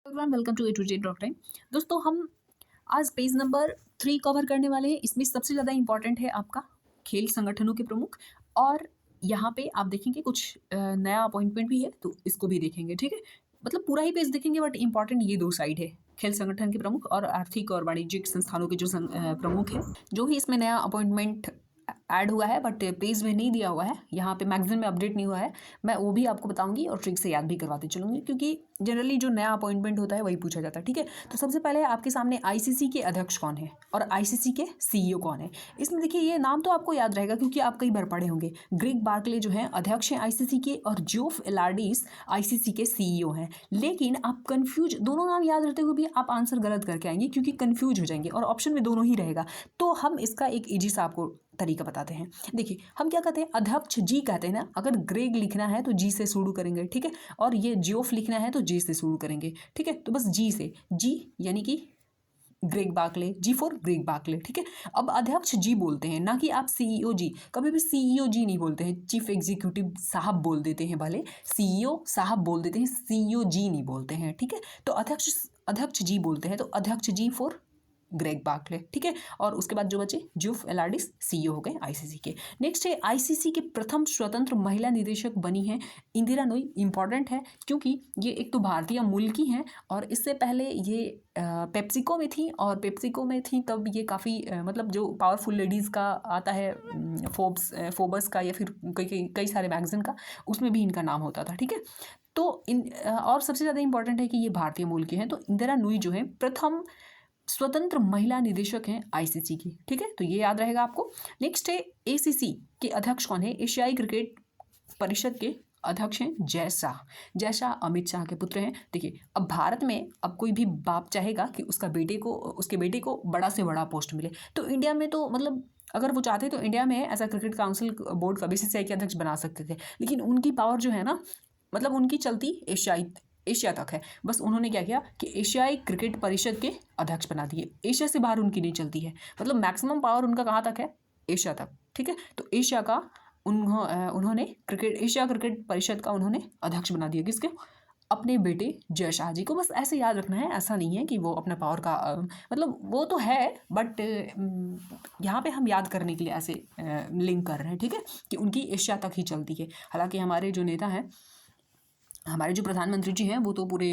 Everyone welcome to A to Z time. दोस्तों हम आज पेज नंबर 3 कवर करने वाले हैं। इसमें सबसे ज़्यादा इंपॉर्टेंट है आपका खेल संगठनों के प्रमुख, और यहाँ पे आप देखेंगे कुछ नया अपॉइंटमेंट भी है, तो इसको भी देखेंगे। ठीक है, मतलब पूरा ही पेज देखेंगे, बट इंपॉर्टेंट ये दो साइड है, खेल संगठन के प्रमुख और आर्थिक और वाणिज्यिक संस्थानों के जो प्रमुख है। जो ही इसमें नया अपॉइंटमेंट ऐड हुआ है बट पेज में नहीं दिया हुआ है, यहाँ पे मैगजीन में अपडेट नहीं हुआ है, मैं वो भी आपको बताऊंगी और ट्रिक से याद भी करवाते चलूंगी, क्योंकि जनरली जो नया अपॉइंटमेंट होता है वही पूछा जाता है। ठीक है, तो सबसे पहले आपके सामने आईसीसी के अध्यक्ष कौन है और आईसीसी के सीईओ कौन है। इसमें देखिए ये नाम तो आपको याद रहेगा क्योंकि आप कई बार पढ़े होंगे। ग्रेग बार्कले जो है अध्यक्ष हैं आईसीसी के, और जोफ एलार्डिस आईसीसी के सीईओ हैं। लेकिन आप कंफ्यूज, दोनों नाम याद रहते हुए भी आप आंसर गलत करके आएंगे क्योंकि कंफ्यूज हो जाएंगे और ऑप्शन में दोनों ही रहेगा। तो हम इसका एक इजी सा आपको तरीका बताते हैं। देखिए हम क्या कहते हैं, अध्यक्ष जी कहते हैं ना, अगर ग्रेग लिखना है तो जी से शुरू करेंगे। ठीक है, और ये जियोफ लिखना है तो जी से शुरू करेंगे। ठीक है, तो बस जी से, जी यानी कि Greg Barclay, G for Greg Barclay. ठीक है, अब अध्यक्ष जी बोलते हैं, ना कि आप सीईओ जी। कभी भी सीईओ जी नहीं बोलते हैं, चीफ एग्जीक्यूटिव साहब बोल देते हैं, भले सीईओ साहब बोल देते हैं, सीईओ जी नहीं बोलते हैं। ठीक है, तो अध्यक्ष जी बोलते हैं, तो अध्यक्ष जी फॉर ग्रेग बार्कले। ठीक है, और उसके बाद जो बचे जोफ एलार्डिस सीईओ हो गए आईसीसी के। नेक्स्ट है आईसीसी के प्रथम स्वतंत्र महिला निदेशक बनी है इंदिरा नूई। इंपॉर्टेंट है क्योंकि ये एक तो भारतीय मूल की हैं, और इससे पहले ये पेप्सिको में थी, और पेप्सिको में थी तब ये काफ़ी मतलब जो पावरफुल लेडीज़ का आता है, फोबस का या फिर कई सारे मैगजीन का, उसमें भी इनका नाम होता था। ठीक है, तो और सबसे ज़्यादा इंपॉर्टेंट है कि ये भारतीय मूल की हैं, तो इंदिरा नूई जो है प्रथम स्वतंत्र महिला निदेशक हैं आईसीसी की। ठीक है, तो ये याद रहेगा आपको। नेक्स्ट है एसीसी के अध्यक्ष कौन है। एशियाई क्रिकेट परिषद के अध्यक्ष हैं जय शाह। जय शाह अमित शाह के पुत्र हैं। देखिए अब भारत में अब कोई भी बाप चाहेगा कि उसके बेटे को बड़ा से बड़ा पोस्ट मिले, तो इंडिया में तो मतलब अगर वो चाहते तो इंडिया में ऐसा क्रिकेट काउंसिल बोर्ड का बीसीसीआई के अध्यक्ष बना सकते थे, लेकिन उनकी पावर जो है ना, मतलब उनकी चलती एशिया तक है। बस उन्होंने क्या किया कि एशियाई क्रिकेट परिषद के अध्यक्ष बना दिए। एशिया से बाहर उनकी नहीं चलती है, मतलब मैक्सिमम पावर उनका कहाँ तक है, एशिया तक। ठीक है, तो एशिया का उन्होंने एशिया क्रिकेट परिषद का उन्होंने अध्यक्ष बना दिया। किसके? अपने बेटे जय शाह जी को। बस ऐसे याद रखना है, ऐसा नहीं है कि वो अपना पावर का मतलब वो तो है, बट यहाँ पे हम याद करने के लिए ऐसे लिंक कर रहे हैं। ठीक है, कि उनकी एशिया तक ही चलती है। हालांकि हमारे जो नेता हैं, हमारे जो प्रधानमंत्री जी हैं, वो तो पूरे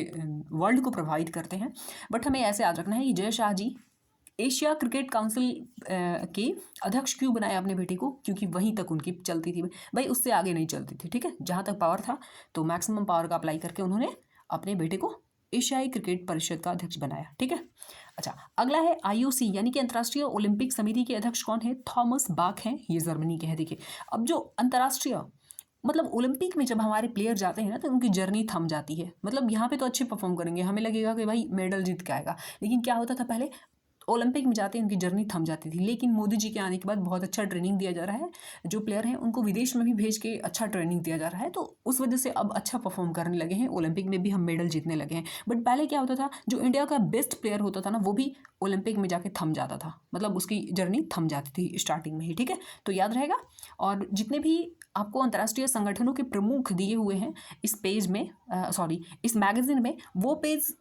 वर्ल्ड को प्रभावित करते हैं, बट हमें ऐसे याद रखना है कि Jay Shah ji Asia cricket council के अध्यक्ष क्यों बनाए अपने बेटे को, क्योंकि वहीं तक उनकी चलती थी भाई, उससे आगे नहीं चलती थी। ठीक है, जहाँ तक पावर था तो मैक्सिमम पावर का अप्लाई करके उन्होंने अपने बेटे को एशियाई क्रिकेट परिषद का अध्यक्ष बनाया। ठीक है, अच्छा अगला है आईओसी यानी कि अंतर्राष्ट्रीय ओलंपिक समिति के अध्यक्ष कौन है। थॉमस बाक हैं, ये जर्मनी के हैं। देखिए अब जो अंतर्राष्ट्रीय मतलब ओलंपिक में जब हमारे प्लेयर जाते हैं ना, तो उनकी जर्नी थम जाती है। मतलब यहाँ पे तो अच्छे परफॉर्म करेंगे, हमें लगेगा कि भाई मेडल जीत के आएगा, लेकिन क्या होता था पहले, ओलंपिक में जाते उनकी जर्नी थम जाती थी। लेकिन मोदी जी के आने के बाद बहुत अच्छा ट्रेनिंग दिया जा रहा है, जो प्लेयर हैं उनको विदेश में भी भेज के अच्छा ट्रेनिंग दिया जा रहा है, तो उस वजह से अब अच्छा परफॉर्म करने लगे हैं, ओलंपिक में भी हम मेडल जीतने लगे हैं। बट पहले क्या होता था, जो इंडिया का बेस्ट प्लेयर होता था ना, वो भी ओलंपिक में जाके थम जाता था, मतलब उसकी जर्नी थम जाती थी स्टार्टिंग में ही। ठीक है, तो याद रहेगा। और जितने भी आपको अंतर्राष्ट्रीय संगठनों के प्रमुख दिए हुए हैं इस पेज में, इस मैगजीन में, वो पेज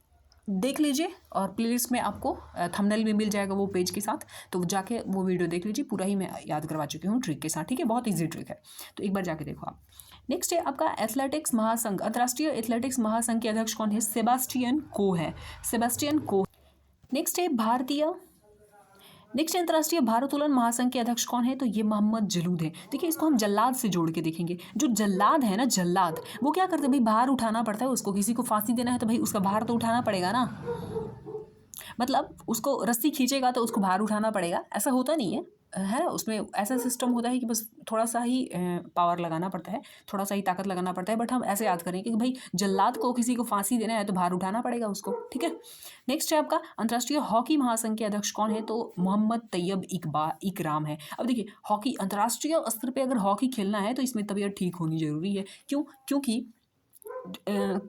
देख लीजिए, और प्लेलिस्ट में आपको थंबनेल भी मिल जाएगा वो पेज के साथ, तो जाके वो वीडियो देख लीजिए। पूरा ही मैं याद करवा चुकी हूँ ट्रिक के साथ। ठीक है, बहुत ईजी ट्रिक है, तो एक बार जाके देखो आप। नेक्स्ट है आपका एथलेटिक्स महासंघ, अंतर्राष्ट्रीय एथलेटिक्स महासंघ के अध्यक्ष कौन है। सेबास्टियन को है, सेबास्टियन को। नेक्स्ट है अंतर्राष्ट्रीय भारोत्तोलन महासंघ के अध्यक्ष कौन है, तो ये मोहम्मद जलूद है। देखिए इसको हम जल्लाद से जोड़ के देखेंगे। जो जल्लाद है ना, जल्लाद, वो क्या करते हैं भाई, भार उठाना पड़ता है उसको, किसी को फांसी देना है तो भाई उसका भार तो उठाना पड़ेगा ना, मतलब उसको रस्सी खींचेगा तो उसको भार उठाना पड़ेगा, ऐसा होता नहीं है उसमें ऐसा सिस्टम होता है कि बस थोड़ा सा ही पावर लगाना पड़ता है, थोड़ा सा ही ताकत लगाना पड़ता है। बट हम ऐसे याद करेंगे कि भाई जल्लाद को किसी को फांसी देना है तो भार उठाना पड़ेगा उसको। ठीक है, नेक्स्ट है आपका अंतर्राष्ट्रीय हॉकी महासंघ के अध्यक्ष कौन है, तो मोहम्मद तैयब इकराम है। अब देखिए हॉकी अंतर्राष्ट्रीय स्तर पर अगर हॉकी खेलना है तो इसमें तबीयत ठीक होनी जरूरी है। क्योंकि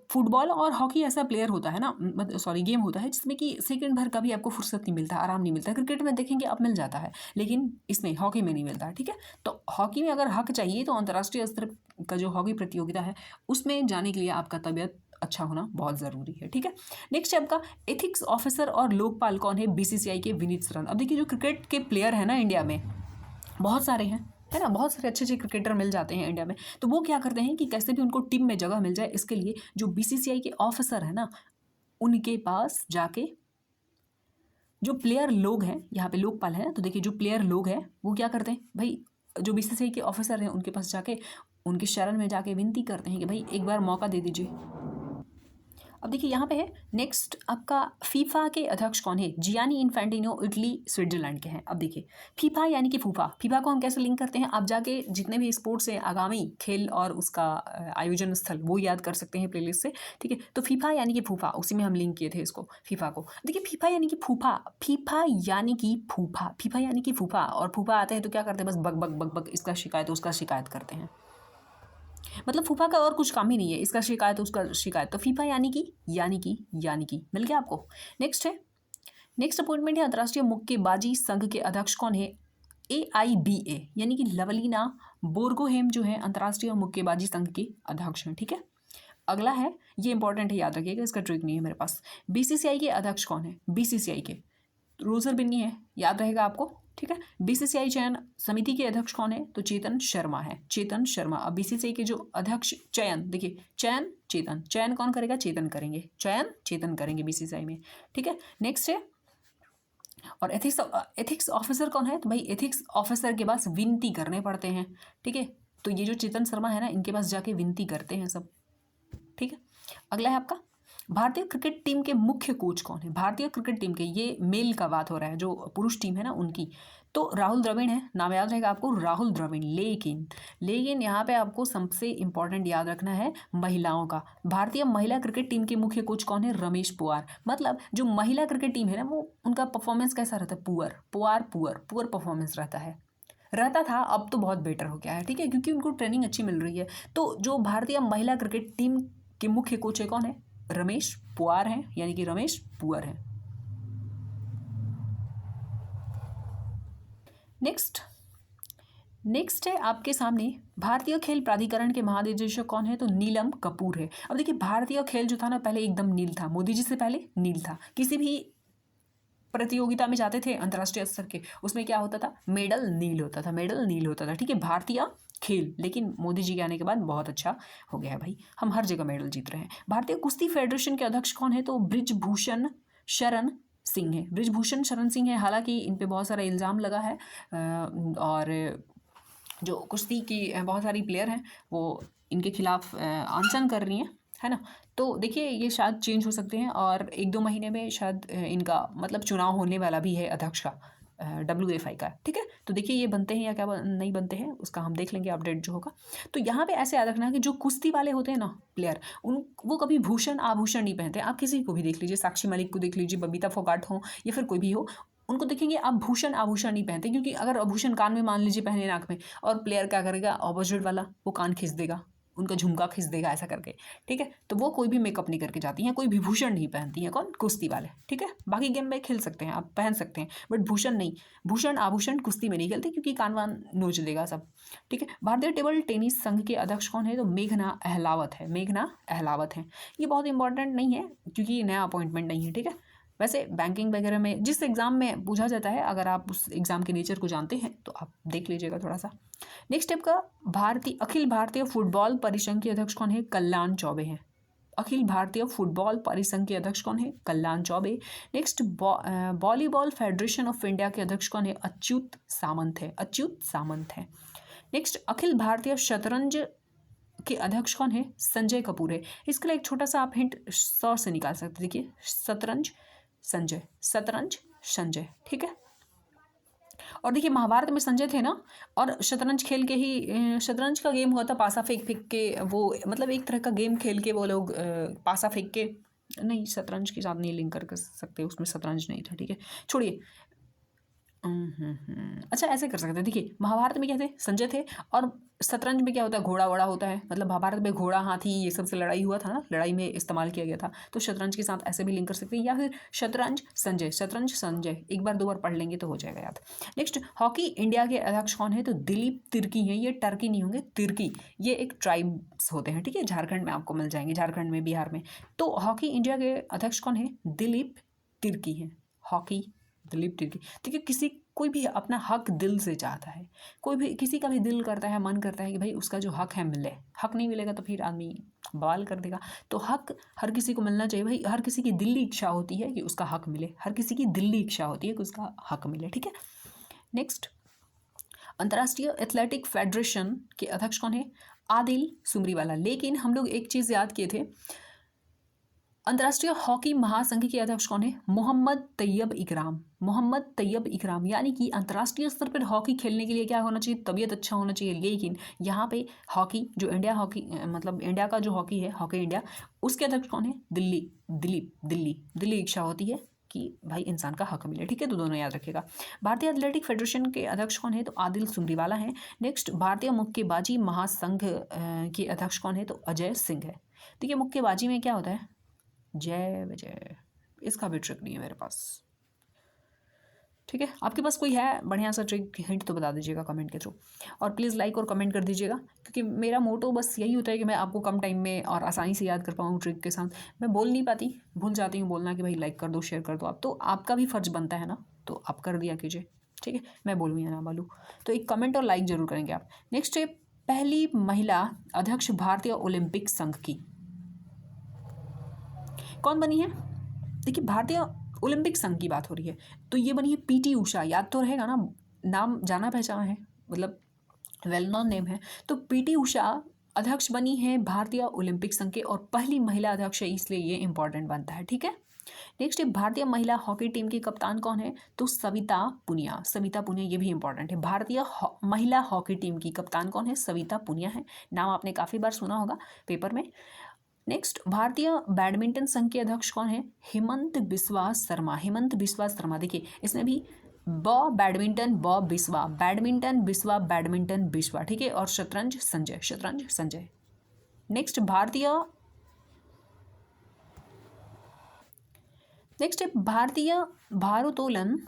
फुटबॉल और हॉकी ऐसा प्लेयर होता है ना, गेम होता है जिसमें कि सेकंड भर का भी आपको फुर्सत नहीं मिलता, आराम नहीं मिलता। क्रिकेट में देखेंगे अब मिल जाता है, लेकिन इसमें हॉकी में नहीं मिलता है। ठीक है, तो हॉकी में अगर हक चाहिए तो अंतर्राष्ट्रीय स्तर का जो हॉकी प्रतियोगिता है उसमें जाने के लिए आपका तबीयत अच्छा होना बहुत ज़रूरी है, ठीक है। नेक्स्ट है आपका एथिक्स ऑफिसर और लोकपाल कौन है? बीसीसीआई के विनीत सरन। अब देखिए जो क्रिकेट के प्लेयर हैं ना इंडिया में बहुत सारे हैं, है ना, बहुत सारे अच्छे अच्छे क्रिकेटर मिल जाते हैं इंडिया में। तो वो क्या करते हैं कि कैसे भी उनको टीम में जगह मिल जाए, इसके लिए जो बीसीसीआई के ऑफिसर है ना उनके पास जाके जो प्लेयर लोग हैं, यहाँ पे लोकपाल है, तो देखिए जो प्लेयर लोग हैं वो क्या करते हैं भाई, जो बीसीसीआई के ऑफिसर हैं उनके पास जाके उनके शरण में जाके विनती करते हैं कि भाई एक बार मौका दे दीजिए। अब देखिए यहाँ पे है नेक्स्ट आपका फीफा के अध्यक्ष कौन है? जियानी इन्फेंटिनो, इटली स्विट्जरलैंड के हैं। अब देखिए फीफा यानी कि फूफा, फीफा को हम कैसे लिंक करते हैं? आप जाके जितने भी स्पोर्ट्स हैं आगामी खेल और उसका आयोजन स्थल वो याद कर सकते हैं प्लेलिस्ट से, ठीक है। तो फीफा यानी कि फूफा, उसी में हम लिंक किए थे इसको फीफा को। देखिए फीफा यानी कि फूफा, फीफा यानी कि फूफा, फीफा यानी कि फूफा, और फूफा आते हैं तो क्या करते हैं? बस बक बक बक बक इसका शिकायत उसका शिकायत करते हैं। मतलब फूफा का और कुछ काम ही नहीं है, इसका शिकायत उसका शिकायत। तो फीफा यानी कि मिल गया आपको। नेक्स्ट है, नेक्स्ट अपॉइंटमेंट है अंतर्राष्ट्रीय मुक्केबाजी संघ के अध्यक्ष कौन है? AIBA यानी कि लवलीना बोर्गोहेम जो है अंतर्राष्ट्रीय मुक्केबाजी संघ के अध्यक्ष हैं, ठीक है। अगला है, ये इंपॉर्टेंट है, याद रखिएगा, इसका ट्रिक नहीं है मेरे पास। बीसीसीआई के अध्यक्ष कौन है? बीसीसीआई के रोजर बिन्नी है, याद रहेगा आपको, ठीक है। बीसीसीआई चयन समिति के अध्यक्ष कौन है? तो चेतन शर्मा है, चेतन शर्मा। अब बीसीसीआई के जो अध्यक्ष चयन, देखिए चयन चेतन, चयन कौन करेगा? चेतन करेंगे, चयन चेतन करेंगे बीसीसीआई में, ठीक है। नेक्स्ट है, और एथिक्स ऑफिसर कौन है? तो भाई एथिक्स ऑफिसर के पास विनती करने पड़ते हैं, ठीक है। तो ये जो चेतन शर्मा है ना इनके पास जाके विनती करते हैं सब, ठीक है। अगला है आपका भारतीय क्रिकेट टीम के मुख्य कोच कौन है? भारतीय क्रिकेट टीम के, ये मेल का बात हो रहा है, जो पुरुष टीम है ना उनकी, तो राहुल द्रविड़ है, नाम याद रहेगा आपको, राहुल द्रविड़। लेकिन यहाँ पे आपको सबसे इंपॉर्टेंट याद रखना है महिलाओं का। भारतीय महिला क्रिकेट टीम के मुख्य कोच कौन है? रमेश पुआर। मतलब जो महिला क्रिकेट टीम है ना वो उनका परफॉर्मेंस कैसा रहता है? पुअर परफॉर्मेंस रहता था, अब तो बहुत बेटर हो गया है, ठीक है, क्योंकि उनको ट्रेनिंग अच्छी मिल रही है। तो जो भारतीय महिला क्रिकेट टीम के मुख्य कोच है कौन है? रमेश पुआर हैं, यानी कि रमेश पुअर हैं। नेक्स्ट है आपके सामने भारतीय खेल प्राधिकरण के महानिदेशक कौन है? तो नीलम कपूर है। अब देखिए भारतीय खेल जो था ना पहले एकदम नील था, मोदी जी से पहले नील था। किसी भी प्रतियोगिता में जाते थे अंतर्राष्ट्रीय स्तर के, उसमें क्या होता था? मेडल नील होता था, ठीक है, भारतीय खेल। लेकिन मोदी जी के आने के बाद बहुत अच्छा हो गया है भाई, हम हर जगह मेडल जीत रहे हैं। भारतीय कुश्ती फेडरेशन के अध्यक्ष कौन है? तो ब्रिजभूषण शरण सिंह है, ब्रिजभूषण शरण सिंह है। हालांकि इन पे बहुत सारा इल्ज़ाम लगा है और जो कुश्ती की बहुत सारी प्लेयर हैं वो इनके खिलाफ अनशन कर रही हैं, है ना। तो देखिए ये शायद चेंज हो सकते हैं और 1-2 महीने में शायद इनका मतलब चुनाव होने वाला भी है अध्यक्ष का, WFI का, ठीक है। तो देखिए ये बनते हैं या क्या नहीं बनते हैं उसका हम देख लेंगे अपडेट जो होगा। तो यहाँ पे ऐसे याद रखना है कि जो कुश्ती वाले होते हैं ना प्लेयर, वो कभी भूषण आभूषण नहीं पहनते। आप किसी को भी देख लीजिए, साक्षी मलिक को देख लीजिए, बबीता फोगाट हो या फिर कोई भी हो, उनको देखेंगे आप भूषण आभूषण नहीं पहनते, क्योंकि अगर आभूषण कान में मान लीजिए पहने, नाक में, और प्लेयर क्या करेगा ऑपोजिट वाला, वो कान खींच देगा, उनका झुमका खींच देगा ऐसा करके, ठीक है। तो वो कोई भी मेकअप नहीं करके जाती हैं, कोई भी भूषण नहीं पहनती हैं, कौन? कुश्ती वाले, ठीक है। बाकी गेम में खेल सकते हैं आप, पहन सकते हैं, बट भूषण नहीं, भूषण आभूषण कुश्ती में नहीं खेलते क्योंकि कान वान नोच देगा सब, ठीक है। भारतीय टेबल टेनिस संघ के अध्यक्ष कौन है? तो मेघना अहलावत है। ये बहुत इंपॉर्टेंट नहीं है क्योंकि ये नया अपॉइंटमेंट नहीं है, ठीक है। वैसे बैंकिंग वगैरह में जिस एग्ज़ाम में पूछा जाता है, अगर आप उस एग्ज़ाम के नेचर को जानते हैं तो आप देख लीजिएगा थोड़ा सा। नेक्स्ट स्टेप का अखिल भारतीय फुटबॉल परिसंघ के अध्यक्ष कौन है? कल्याण चौबे हैं। अखिल भारतीय फुटबॉल परिसंघ के अध्यक्ष कौन है? Kalyan Chaubey. Next volleyball federation of India के अध्यक्ष कौन है? अच्युत सामंत है। नेक्स्ट अखिल भारतीय शतरंज के अध्यक्ष कौन है? संजय कपूर है। इसके लिए एक छोटा सा आप हिंट सॉर्स से निकाल सकते हैं, देखिए शतरंज संजय, ठीक है। और देखिए महाभारत में संजय थे ना, और शतरंज खेल के ही शतरंज का गेम हुआ था, पासा फेंक के, वो मतलब एक तरह का गेम खेल के वो लोग पासा फेंक के, नहीं शतरंज के साथ नहीं लिंक कर सकते, उसमें शतरंज नहीं था, ठीक है, छोड़िए। अच्छा ऐसे कर सकते हैं, देखिए महाभारत में क्या थे, संजय थे, और शतरंज में क्या होता है, घोड़ा वड़ा होता है, मतलब महाभारत में घोड़ा हाथी ये सब से लड़ाई हुआ था ना, लड़ाई में इस्तेमाल किया गया था, तो शतरंज के साथ ऐसे भी लिंक कर सकते हैं, या फिर शतरंज संजय एक बार दो बार पढ़ लेंगे तो हो जाएगा याद। नेक्स्ट, हॉकी इंडिया के अध्यक्ष कौन है, तो दिलीप तिर्की हैं, ये टर्की नहीं होंगे, तिर्की, ये एक ट्राइब्स होते हैं, ठीक है, झारखंड में आपको मिल जाएंगे, झारखंड में, बिहार में। तो हॉकी इंडिया के अध्यक्ष कौन है, दिलीप तिर्की हैं, हॉकी दिलीप तिर्की। देखिए किसी कोई भी अपना हक दिल से चाहता है, कोई भी किसी का भी दिल करता है, मन करता है कि भाई उसका जो हक है मिले, हक नहीं मिलेगा तो फिर आदमी बवाल कर देगा। तो हक हर किसी को मिलना चाहिए भाई, हर किसी की दिल्ली इच्छा होती है कि उसका हक मिले, हर किसी की दिल्ली इच्छा होती है कि उसका हक मिले, ठीक है। नेक्स्ट, अंतर्राष्ट्रीय एथलेटिक फेडरेशन के अध्यक्ष कौन है, आदिल सुमरीवाला। लेकिन हम लोग एक चीज़ याद किए थे, अंतर्राष्ट्रीय हॉकी महासंघ के अध्यक्ष कौन है, मोहम्मद तैयब इकराम, मोहम्मद तैयब इकराम। यानी कि अंतर्राष्ट्रीय स्तर पर हॉकी खेलने के लिए क्या होना चाहिए, तबीयत अच्छा होना चाहिए। लेकिन यहाँ पे हॉकी जो इंडिया हॉकी मतलब इंडिया का जो हॉकी है, हॉकी इंडिया, उसके अध्यक्ष कौन है, दिल्ली इच्छा होती है कि भाई इंसान का हक मिले, ठीक है, तो दोनों याद रखिएगा। भारतीय एथलेटिक फेडरेशन के अध्यक्ष कौन है, तो आदिल सुमरीवाला हैं। नेक्स्ट, भारतीय मुक्केबाजी महासंघ के अध्यक्ष कौन है, तो अजय सिंह है। देखिए मुक्केबाजी में क्या होता है, जय विजय, इसका भी ट्रिक नहीं है मेरे पास, ठीक है। आपके पास कोई है बढ़िया सा ट्रिक हिंट तो बता दीजिएगा कमेंट के थ्रू, और प्लीज़ लाइक और कमेंट कर दीजिएगा, क्योंकि मेरा मोटो बस यही होता है कि मैं आपको कम टाइम में और आसानी से याद कर पाऊँ ट्रिक के साथ। मैं बोल नहीं पाती, भूल जाती हूँ बोलना कि भाई लाइक कर दो, शेयर कर दो आप, तो आपका भी फ़र्ज़ बनता है ना, तो आप कर दिया कीजिए, ठीक है। मैं बोलूँ या ना बोलूँ, तो एक कमेंट और लाइक ज़रूर करेंगे आप। नेक्स्ट है, पहली महिला अध्यक्ष भारतीय ओलंपिक संघ की कौन बनी है, देखिए भारतीय ओलंपिक संघ की बात हो रही है, तो ये बनी है पीटी उषा, याद तो रहेगा ना, नाम जाना पहचाना है, मतलब वेल नोन नेम है। तो पीटी उषा अध्यक्ष बनी है भारतीय ओलंपिक संघ के, और पहली महिला अध्यक्ष है, इसलिए ये इंपॉर्टेंट बनता है, ठीक है। नेक्स्ट है, भारतीय महिला हॉकी टीम की कप्तान कौन है, तो सविता पुनिया, सविता पुनिया, ये भी इंपॉर्टेंट है। भारतीय महिला हॉकी टीम की कप्तान कौन है, सविता पुनिया है, नाम आपने काफ़ी बार सुना होगा पेपर में। नेक्स्ट, भारतीय बैडमिंटन संघ के अध्यक्ष कौन है, हेमंत बिस्वा शर्मा, हेमंत बिस्वा शर्मा। देखिए इसमें भी बैडमिंटन बिस्वा, ठीक है, और शतरंज संजय। नेक्स्ट, भारतीय भारोत्तोलन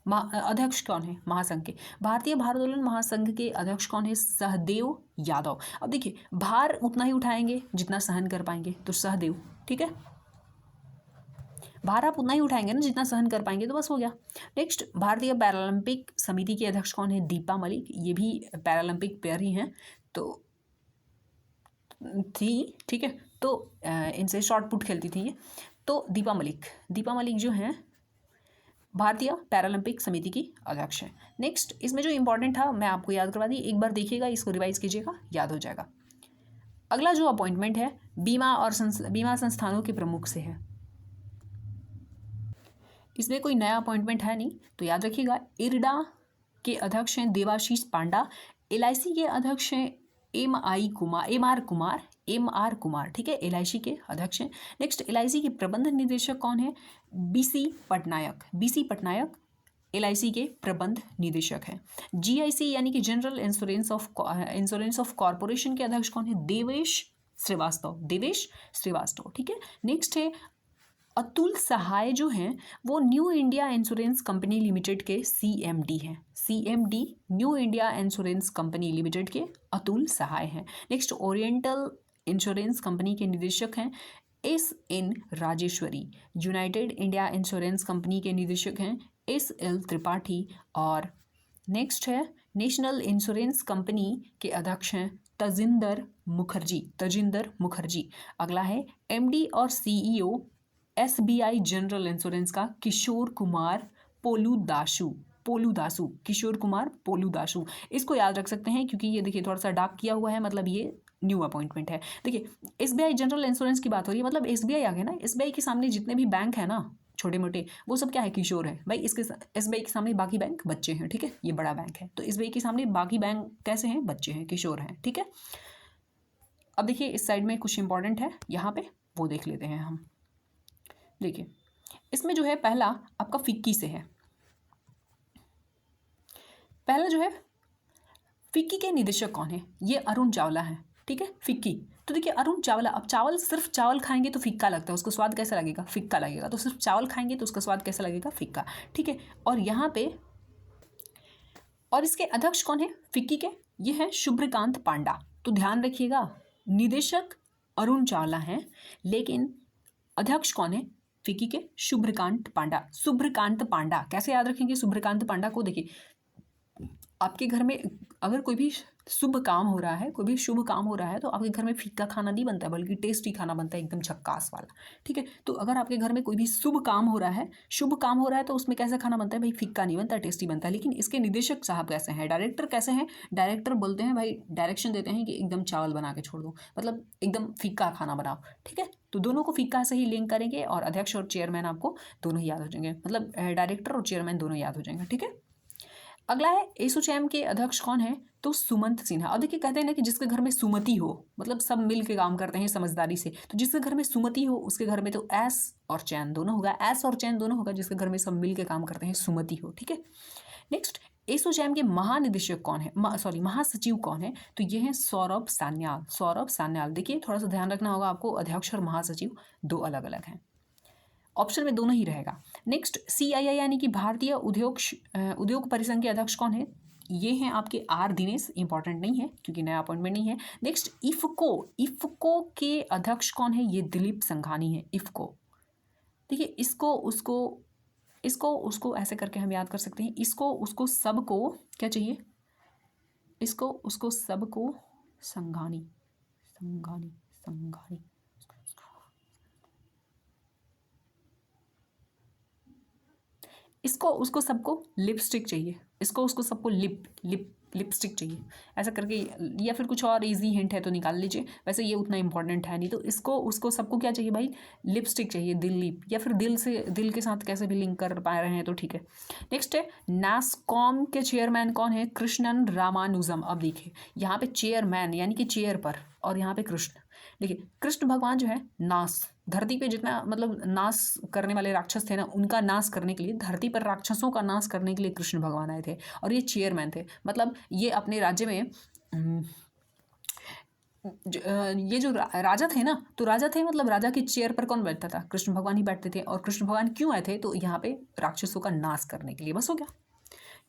अध्यक्ष कौन है, महासंघ के, भारतीय भारोत्तोलन महासंघ के अध्यक्ष कौन है, सहदेव यादव। अब देखिए भार उतना ही उठाएंगे जितना सहन कर पाएंगे, तो सहदेव, ठीक है, भार आप उतना ही उठाएंगे ना जितना सहन कर पाएंगे, तो बस हो गया। नेक्स्ट, भारतीय पैरालंपिक समिति के अध्यक्ष कौन है, दीपा मलिक, ये भी पैरालंपिक प्लेयर ही हैं, तो ठीक है, तो इनसे शॉर्ट पुट खेलती थी ये, तो दीपा मलिक जो हैं भारतीय पैरालंपिक समिति की अध्यक्ष है। नेक्स्ट, इसमें जो इंपॉर्टेंट था मैं आपको याद करवा दी, एक बार देखिएगा, इसको रिवाइज कीजिएगा, याद हो जाएगा। अगला जो अपॉइंटमेंट है बीमा संस्थानों के प्रमुख से है, इसमें कोई नया अपॉइंटमेंट है नहीं, तो याद रखिएगा। इरडा के अध्यक्ष हैं देवाशीष पांडा, एलआईसी के अध्यक्ष हैं एम आर कुमार, ठीक है, एलआईसी के अध्यक्ष हैं। नेक्स्ट, एलआईसी के प्रबंध निदेशक कौन है, बीसी पटनायक एलआईसी के प्रबंध निदेशक हैं। जीआईसी यानी कि जनरल इंश्योरेंस ऑफ कॉरपोरेशन के अध्यक्ष कौन है, देवेश श्रीवास्तव, ठीक है। नेक्स्ट है, अतुल सहाय जो हैं वो new India insurance company limited के सीएमडी हैं, new India insurance company limited के अतुल सहाय हैं। नेक्स्ट, ओरिएंटल इंश्योरेंस कंपनी के निदेशक हैं SN. Rajeshwari, United India insurance company के निदेशक हैं एस.एल. त्रिपाठी, और नेक्स्ट है, नेशनल इंश्योरेंस कंपनी के अध्यक्ष हैं तजिंदर मुखर्जी। अगला है, एमडी और सीईओ एसबीआई जनरल इंश्योरेंस का किशोर कुमार पोलू दासु, इसको याद रख सकते हैं क्योंकि ये देखिए थोड़ा सा डार्क किया हुआ है, मतलब ये न्यू अपॉइंटमेंट है। देखिए एसबीआई जनरल इंश्योरेंस की बात हो रही है, मतलब एसबीआई आ गया ना, एसबीआई के सामने जितने भी बैंक है ना छोटे मोटे, वो सब क्या है, किशोर है भाई। इसके एसबीआई के सामने बाकी बैंक बच्चे हैं, ठीक है, ये बड़ा बैंक है, तो एसबीआई के सामने बाकी बैंक कैसे हैं, बच्चे हैं, किशोर हैं, ठीक है। अब देखिए इस साइड में कुछ इंपॉर्टेंट है यहाँ पे, वो देख लेते हैं हम। देखिए इसमें जो है पहला आपका फिक्की से है, पहला जो है, फिक्की के निदेशक कौन है? ये अरुण चावला है, ठीक है, फिक्की। तो देखिए अरुण चावला, अब चावल, सिर्फ चावल खाएंगे तो फिक्का लगता है, उसका स्वाद कैसा लगेगा? फिक्का लगेगा। तो सिर्फ चावल खाएंगे तो उसका स्वाद कैसा लगेगा? फिक्का, ठीक है। और यहाँ पे, और इसके अध्यक्ष कौन है फिक्की के? ये है शुभ्रकांत पांडा। तो ध्यान रखिएगा, निदेशक अरुण चावला हैं, लेकिन अध्यक्ष कौन है फिक्की के? शुभ्रकांत पांडा। शुभ्रकांत पांडा कैसे याद रखेंगे शुभ्रकांत पांडा को? देखिए आपके घर में अगर कोई भी शुभ काम हो रहा है, कोई भी शुभ काम हो रहा है, तो आपके घर में फीका खाना नहीं बनता है, बल्कि टेस्टी खाना बनता है, एकदम झक्कास वाला, ठीक है। तो अगर आपके घर में कोई भी शुभ काम हो रहा है, शुभ काम हो रहा है, तो उसमें कैसा खाना बनता है भाई? फीका नहीं बनता, टेस्टी बनता है। लेकिन इसके निदेशक साहब कैसे हैं, डायरेक्टर कैसे हैं? डायरेक्टर बोलते हैं भाई, डायरेक्शन देते हैं कि एकदम चावल बना के छोड़ दो, मतलब एकदम फीका खाना बनाओ, ठीक है। तो दोनों को फीका से ही लिंक करेंगे, और अध्यक्ष और चेयरमैन आपको दोनों ही याद हो जाएंगे, मतलब डायरेक्टर और चेयरमैन दोनों याद हो जाएंगे, ठीक है। अगला है एसोचैम के अध्यक्ष कौन है? तो सुमंत सिन्हा। और देखिए कहते हैं ना कि जिसके घर में सुमति हो, मतलब सब मिल के काम करते हैं समझदारी से, तो जिसके घर में सुमति हो उसके घर में तो एस और चैन दोनों होगा, एस और चैन दोनों होगा, जिसके घर में सब मिल के काम करते हैं, सुमति हो, ठीक है। नेक्स्ट, एसोचैम के महानिदेशक कौन है, सॉरी महासचिव कौन है? तो ये है सौरभ सान्याल। सौरभ सान्याल, देखिए थोड़ा सा ध्यान रखना होगा आपको, अध्यक्ष और महासचिव दो अलग अलग हैं, ऑप्शन में दोनों ही रहेगा। नेक्स्ट, सीआईआई यानी कि भारतीय उद्योग परिसंघ के अध्यक्ष कौन है? ये हैं आपके आर दिनेश, इंपॉर्टेंट नहीं है क्योंकि नया अपॉइंटमेंट नहीं है। नेक्स्ट, इफको, इफको के अध्यक्ष कौन है? ये दिलीप संघानी है, इफको। देखिए इसको उसको ऐसे करके हम याद कर सकते हैं, इसको उसको सबको क्या चाहिए? इसको उसको सबको संघानी, संघानी, संघानी, इसको उसको सबको लिपस्टिक चाहिए, इसको उसको सबको लिपस्टिक चाहिए, ऐसा करके, या फिर कुछ और इजी हिंट है तो निकाल लीजिए, वैसे ये उतना इंपॉर्टेंट है नहीं। तो इसको उसको सबको क्या चाहिए भाई? लिपस्टिक चाहिए, दिलीप, या फिर दिल से, दिल के साथ कैसे भी लिंक कर पा रहे हैं तो ठीक है। नेक्स्ट है नासकॉम के चेयरमैन कौन है? कृष्णन रामानुजम। अब देखिए यहाँ पे चेयरमैन यानी कि चेयर पर, और यहाँ पे कृष्ण। देखिए कृष्ण भगवान जो है, नास, धरती पे जितना मतलब नाश करने वाले राक्षस थे ना, उनका नाश करने के लिए, धरती पर राक्षसों का नाश करने के लिए कृष्ण भगवान आए थे, और ये चेयरमैन थे। मतलब ये अपने राज्य में ये जो राजा थे ना, तो राजा थे, मतलब राजा की चेयर पर कौन बैठता था? कृष्ण भगवान ही बैठते थे। और कृष्ण भगवान क्यों आए थे? तो यहाँ पे राक्षसों का नाश करने के लिए, बस हो गया।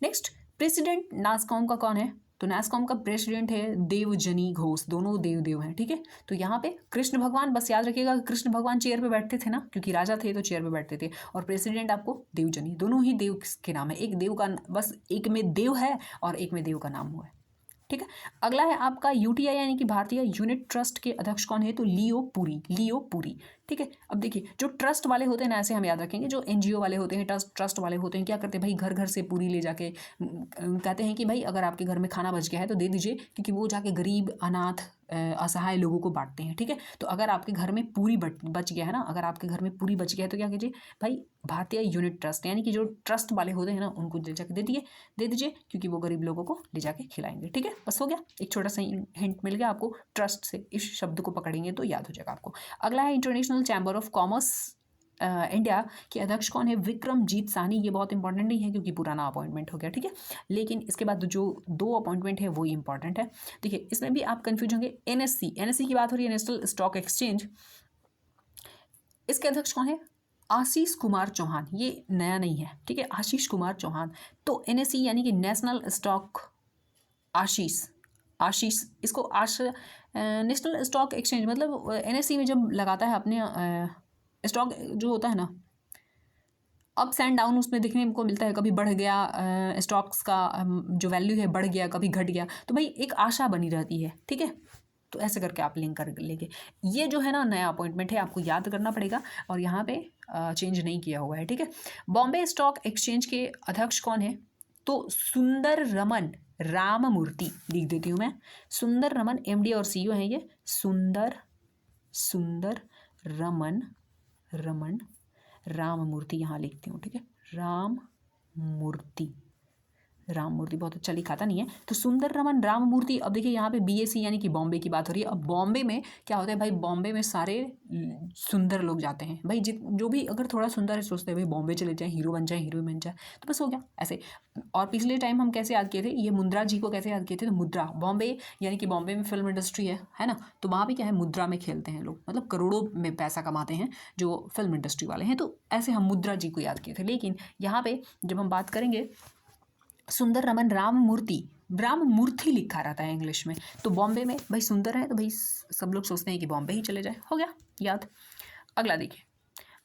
नेक्स्ट, प्रेसिडेंट नासकॉम का कौन है? तो नासकॉम का प्रेसिडेंट है देवजनी घोष, दोनों देव हैं, ठीक है। तो यहाँ पे कृष्ण भगवान, बस याद रखिएगा कृष्ण भगवान चेयर पे बैठते थे ना, क्योंकि राजा थे तो चेयर पे बैठते थे, और प्रेसिडेंट आपको देवजनी, दोनों ही देव के नाम है, एक देव का, बस एक में देव है और एक में देव का नाम हुआ है, ठीक है। अगला है आपका यूटीआई यानी कि भारतीय यूनिट ट्रस्ट के अध्यक्ष कौन है? तो लियो पुरी, लियो पुरी, ठीक है। अब देखिए जो ट्रस्ट वाले होते हैं ना, ऐसे हम याद रखेंगे, जो एनजीओ वाले होते हैं, ट्रस्ट वाले होते हैं, क्या करते हैं भाई? घर घर से पूरी ले जाके कहते हैं कि भाई अगर आपके घर में खाना बच गया है तो दे दीजिए, क्योंकि वो जाके गरीब, अनाथ, असहाय लोगों को बांटते हैं, ठीक है। तो अगर आपके घर में पूरी बच गया है ना, अगर आपके घर में पूरी बच गया है तो क्या कीजिए भाई? भारतीय यूनिट ट्रस्ट यानी कि जो ट्रस्ट वाले होते हैं ना, उनको ले जाके दे दीजिए, क्योंकि वो गरीब लोगों को ले जाके खिलाएंगे, ठीक है। बस हो गया, एक छोटा सा हिंट मिल गया आपको ट्रस्ट से, इस शब्द को पकड़ेंगे तो याद हो जाएगा आपको। अगला है international chamber of commerce India के अध्यक्ष कौन है? विक्रमजीत साहनी। ये बहुत इंपॉर्टेंट नहीं है क्योंकि पुराना अपॉइंटमेंट हो गया, ठीक है। लेकिन इसके बाद जो दो अपॉइंटमेंट है वो इंपॉर्टेंट है। देखिए इसमें भी आप कंफ्यूज होंगे, एनएससी की बात हो रही है, नेशनल स्टॉक एक्सचेंज, इसके अध्यक्ष कौन है? आशीष कुमार चौहान। ये नया नहीं है, ठीक है, आशीष कुमार चौहान। तो एनएससी यानी कि नेशनल स्टॉक, आशीष इसको नेशनल स्टॉक एक्सचेंज, मतलब एनएससी में जब लगाता है अपने स्टॉक जो होता है ना, अप्स एंड डाउन उसमें देखने को मिलता है, कभी बढ़ गया स्टॉक्स का जो वैल्यू है बढ़ गया, कभी घट गया, तो भाई एक आशा बनी रहती है, ठीक है। तो ऐसे करके आप लिंक कर लेंगे। ये जो है ना नया अपॉइंटमेंट है, आपको याद करना पड़ेगा, और यहाँ पे चेंज नहीं किया हुआ है, ठीक है। बॉम्बे स्टॉक एक्सचेंज के अध्यक्ष कौन है? तो सुंदर रमन राममूर्ति, लिख देती हूँ मैं, सुंदर रमन, एमडी और सीईओ हैं ये, सुंदर रमन राममूर्ति, यहाँ लिखती हूँ, ठीक है, राममूर्ति, राम मूर्ति, बहुत अच्छा लिखा था नहीं है, तो सुंदर रमन राम मूर्ति। अब देखिए यहाँ पे बीएसी यानी कि बॉम्बे की बात हो रही है। अब बॉम्बे में क्या होता है भाई, बॉम्बे में सारे सुंदर लोग जाते हैं भाई, जो भी अगर थोड़ा सुंदर है सोचते हैं भाई बॉम्बे चले जाएं, हीरो बन जाए, हीरोइन बन जाए, तो बस हो गया ऐसे। और पिछले टाइम हम कैसे याद किए थे, ये मुद्रा जी को कैसे याद किए थे, तो मुद्रा बॉम्बे यानी कि बॉम्बे में फिल्म इंडस्ट्री है ना, तो वहाँ भी क्या है, मुद्रा में खेलते हैं लोग, मतलब करोड़ों में पैसा कमाते हैं जो फिल्म इंडस्ट्री वाले हैं, तो ऐसे हम मुद्रा जी को याद किए थे। लेकिन यहाँ पे जब हम बात करेंगे सुंदर रमन राम मूर्ति लिखा रहता है इंग्लिश में, तो बॉम्बे में भाई सुंदर है तो भाई सब लोग सोचते हैं कि बॉम्बे ही चले जाए, हो गया याद। अगला देखिए,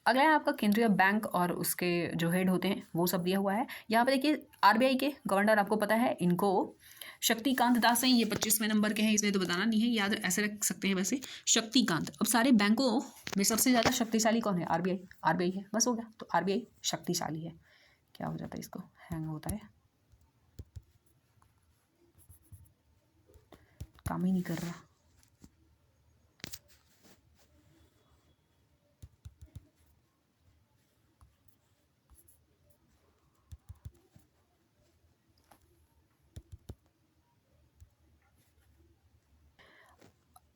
अगला है आपका केंद्रीय बैंक और उसके जो हेड होते हैं वो सब दिया हुआ है। यहाँ पे देखिए आरबीआई के गवर्नर आपको पता है, इनको शक्तिकांत दास हैं, ये 25वें नंबर के हैं, इसमें तो बताना नहीं है, याद ऐसे रख सकते हैं वैसे, शक्तिकांत। अब सारे बैंकों में सबसे ज़्यादा शक्तिशाली कौन है, आरबीआई है, बस हो गया, तो आरबीआई शक्तिशाली है। क्या हो जाता है, इसको हैंग होता है, काम ही नहीं कर रहा।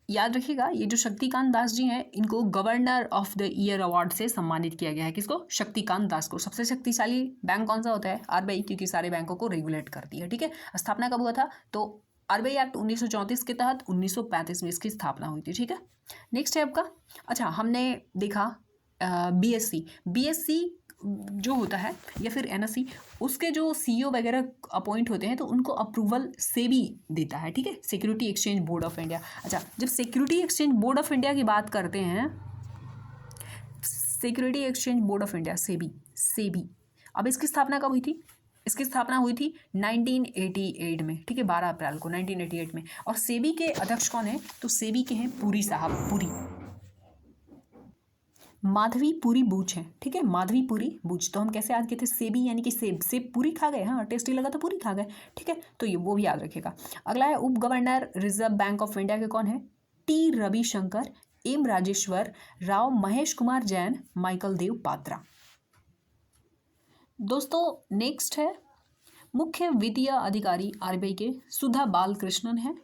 याद रखिएगा, ये जो शक्तिकांत दास जी हैं, इनको governor of the year award से सम्मानित किया गया है। किसको, शक्तिकांत दास को। सबसे शक्तिशाली बैंक कौन सा होता है, आरबीआई, क्योंकि सारे बैंकों को रेगुलेट करती है। ठीक है, स्थापना कब हुआ था, तो आरबीआई एक्ट 1934 के तहत 1935 में इसकी स्थापना हुई थी। ठीक है, नेक्स्ट है आपका, अच्छा हमने देखा बीएससी जो होता है या फिर एनएससी, उसके जो सीईओ वगैरह अपॉइंट होते हैं तो उनको अप्रूवल सेबी देता है। ठीक है, security exchange board of India. अच्छा, जब security exchange board of India की बात करते हैं, security exchange board of India SEBI, अब इसकी स्थापना कब हुई थी, इसकी स्थापना हुई थी 1988 में। ठीक है, 12 अप्रैल को 1988 में। और सेबी के अध्यक्ष कौन है, तो सेबी के हैं पुरी साहब, माधवीपुरी बूच है। ठीक है, माधवीपुरी बूच। तो हम कैसे याद किए थे, सेबी यानी कि सेब पूरी खा गए, हाँ टेस्टी लगा तो पूरी खा गए। ठीक है, तो ये वो भी याद रखिएगा। अगला है उप governor reserve bank of India के कौन है, T Ravishankar, M Rajeshwar Rao, Mahesh Kumar Jain, Michael Dev Patra. दोस्तों नेक्स्ट है मुख्य वित्तीय अधिकारी आरबीआई के सुधा बालकृष्णन है।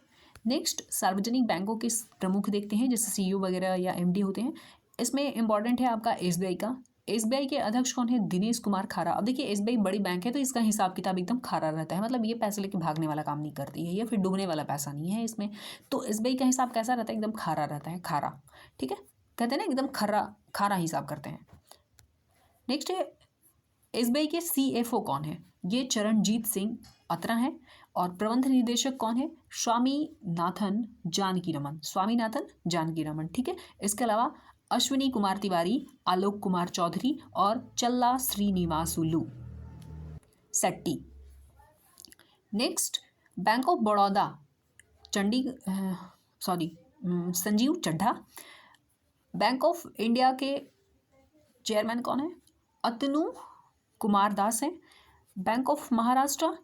नेक्स्ट सार्वजनिक बैंकों के प्रमुख देखते हैं, जैसे सीईओ वगैरह या एमडी होते हैं। इसमें इंपॉर्टेंट है आपका एसबीआई का। एसबीआई के अध्यक्ष कौन है, दिनेश कुमार खारा। अब देखिए एसबीआई बड़ी बैंक है तो इसका हिसाब किताब एकदम खारा रहता है, मतलब ये पैसे लेके भागने वाला काम नहीं करती है, या फिर डूबने वाला पैसा नहीं है इसमें। तो एसबीआई का हिसाब कैसा रहता है, एकदम खारा रहता है, खारा। ठीक है, कहते हैं ना एकदम खारा हिसाब करते हैं। नेक्स्ट है एसबीआई के सीएफओ कौन है, ये चरणजीत सिंह अत्रा है। और प्रबंध निदेशक कौन है, स्वामीनाथन जानकी रमन। ठीक है, इसके अलावा अश्विनी कुमार तिवारी, आलोक कुमार चौधरी और Challa Srinivasulu Setty. Next bank of Baroda Sanjeev Chadha. Bank of India के चेयरमैन कौन है, अतनु कुमार दास हैं। Bank of Maharashtra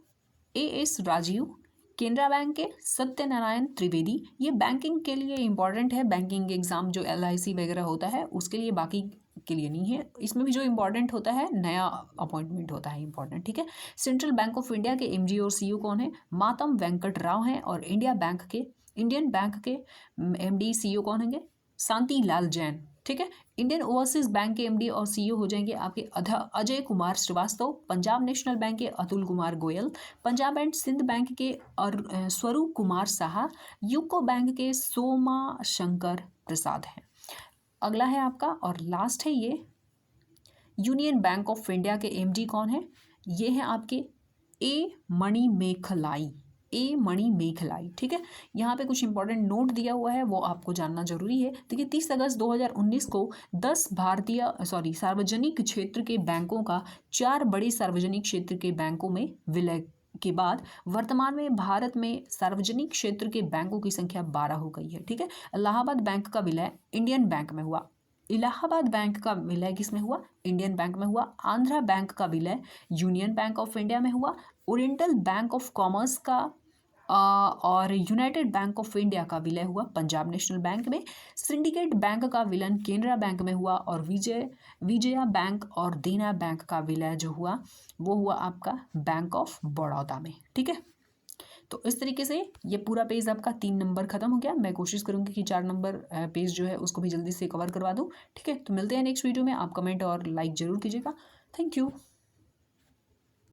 AS Rajeev. Canara bank के सत्यनारायण त्रिवेदी। ये बैंकिंग के लिए इंपॉर्टेंट है, बैंकिंग एग्जाम जो एलआईसी वगैरह होता है उसके लिए, बाकी के लिए नहीं है। इसमें भी जो इंपॉर्टेंट होता है नया अपॉइंटमेंट होता है इंपॉर्टेंट। ठीक है, सेंट्रल बैंक ऑफ इंडिया के एमडी और सीईओ कौन है, मातम वेंकट राव हैं। और इंडियन बैंक के एमडी सीईओ कौन होंगे, शांति लाल जैन। ठीक है, इंडियन ओवरसीज बैंक के एमडी और सीईओ हो जाएंगे आपके अजय कुमार श्रीवास्तव। पंजाब नेशनल बैंक के अतुल कुमार गोयल। पंजाब एंड सिंध बैंक के स्वरूप कुमार साहा। यूको बैंक के सोमा शंकर प्रसाद हैं। अगला है आपका और लास्ट है ये यूनियन बैंक ऑफ इंडिया के एमडी कौन है, ये हैं आपके ए मणि मेखलाई। ठीक है, यहाँ पे कुछ इंपॉर्टेंट नोट दिया हुआ है वो आपको जानना जरूरी है। देखिए 30 अगस्त 2019 को 10 सार्वजनिक क्षेत्र के बैंकों का 4 बड़े सार्वजनिक क्षेत्र के बैंकों में विलय के बाद वर्तमान में भारत में सार्वजनिक क्षेत्र के बैंकों की संख्या 12 हो गई है। ठीक है, इलाहाबाद बैंक का विलय इंडियन बैंक में हुआ। इलाहाबाद बैंक का विलय किस में हुआ, इंडियन बैंक में हुआ। आंध्रा बैंक का विलय यूनियन बैंक ऑफ इंडिया में हुआ। ओरिएंटल बैंक ऑफ कॉमर्स का और यूनाइटेड बैंक ऑफ इंडिया का विलय हुआ पंजाब नेशनल बैंक में। सिंडिकेट बैंक का विलय केनरा बैंक में हुआ और विजया बैंक और देना बैंक का विलय जो हुआ वो हुआ आपका बैंक ऑफ बड़ौदा में। ठीक है, तो इस तरीके से ये पूरा पेज आपका 3 नंबर खत्म हो गया। मैं कोशिश करूँगी कि 4 नंबर पेज जो है उसको भी जल्दी से कवर करवा दूँ। ठीक है, तो मिलते हैं नेक्स्ट वीडियो में। आप कमेंट और लाइक ज़रूर कीजिएगा। Thank you.